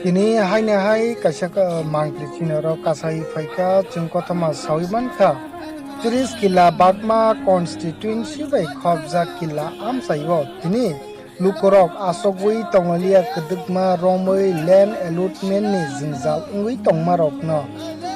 Ini hai kasaka mangkli chinaro kasai faika chungkotama sawimanka. Juris kila bagma constituency by khobja kila amsaiwo tini lukorok asogwi tongalia kedugma romoi land allotment ni zingjal ungwi tongmarok no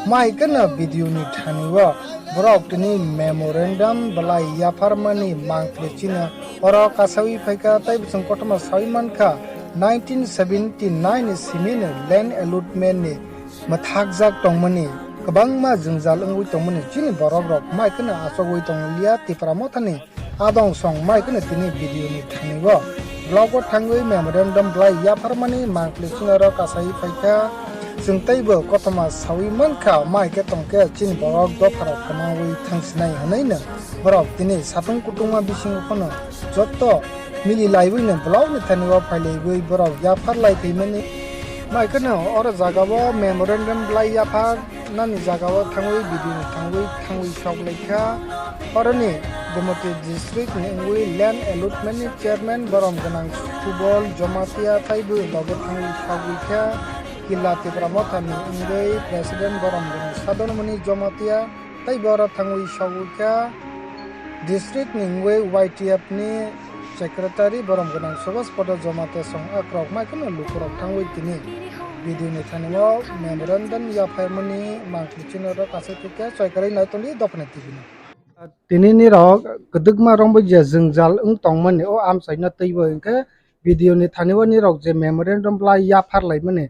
mai kana video ni thaniwa borok tini memorandum Bwlai yapharmani mangkli china oro kasai faika tai chungkotama sawimanka 1979 simine land allotment ni mathakjak tongmani kabangma jingjal ungwi tongmani chini borok rok mai kana asogwi tonglia Tipra Motha ni adong song mai kana tini video ni thanigo blogo thangwi memorandum Bwlai yapharmani mangkli chinaro kasai faika jungtaibo kotoma sawi manka mai ke tongke chini borok dofarok kamawi thangsinai hanaina borok tini satung kutungma bising khono jotto mili laiwi ne blog ni thaniwa phailewi borok yapharlai theimani mai kana ora jagawo memorandum Bwlai yaphar nani jagawo thangwi video ni thangwi shop lekha orani Gomoti district ni ngwi land allotment ni chairman borom ganang football jomatia thaibu logo thangwi shop lekha KILLA Tipra Motha ni ngwi president borom ganang sadonmani jomatia tai bora thangwi shop lekha district ni ngwi YTF ni secretary borom ganang sobas pada jomate song akrok mai kana lukurok thangwi tini video ni thanimo memorandum yapharmani mangkli chinaro kasai thika soikarai naitoni dopne tibini tini ni rok kedugma rongbo je jingjal ung tongmani o amsai na teibo engke video ni thanimo ni rok je memorandum Bwlai yapharlai mani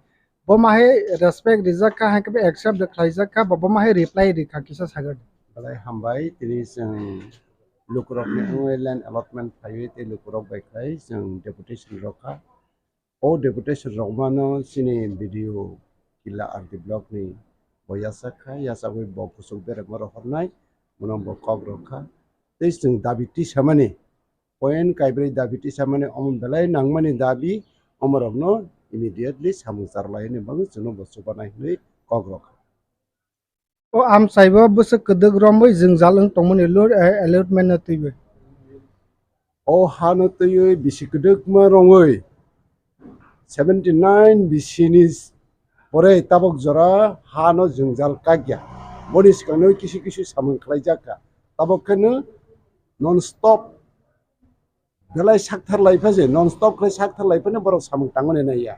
bomahe respect rijaka hanke accept de khlaijaka bomahe reply rikha kisa sagar Bwlai hambai tini jeng lukurok ni land allotment phayo te lukurok bai khai jeng deputation rokha o deputation rokmano sini video KILLA RD Block ni boyasakha yasagoi bok kusuk berek maro hornai monong bok kok rokha te jeng dabi tisamani point kaibrei dabi tisamani omon belai nangmani dabi omorokno immediately samungjarlai ni bangu jeno bosubanai hnui kok rokha o amsai bo busuk kedug rombo jingjal ung tongmani allotment na teibo o hano teyoi bisi kedugma rongoi 79 bisinis pore tabok jora hano jingjal kagya boni sikano kisu samung khlaijaka tabok khano non stop belai sakthar laifaje non stop khlai sakthar laifane borok samung tangmani naiya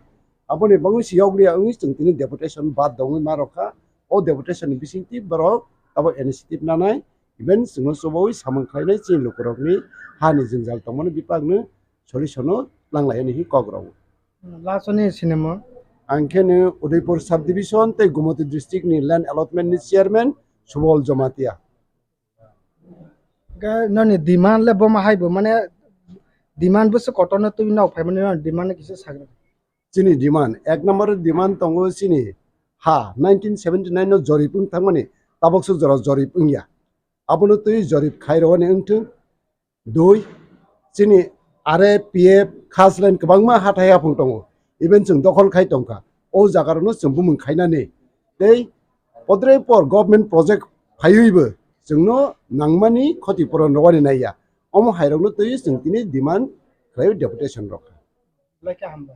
aboni bangu siyoglia ungi tini deputation bad dongi marokha o deputation bisingti borok tabok initiative nanai even singo soboi samung khlainai chin lukurokni hani jingjal tongmani bipakno solution langlai hi kograu lasoni cinema angkene Udaipur subdivision te Gomoti district ni land allotment ni chairman subol jomatia ga nani demand le boma haibo mane demand busuk kotona tu na phai mane demand kisa sagar chini demand ek number demand tongo chini ha 1979 no joripung thangmani taboksu jora joripung ya abono tui jorip khaironi engtu doi chini are pf khaslen kabangma hathaya phung tongo even chung dokhol khai tongka o jagarono chung bumung khainani tei podrei por government project phaiuibo chungno nangmani khatipuron rogani naiya omo hairokno tui chung tini demand khlai deputation rok like hamba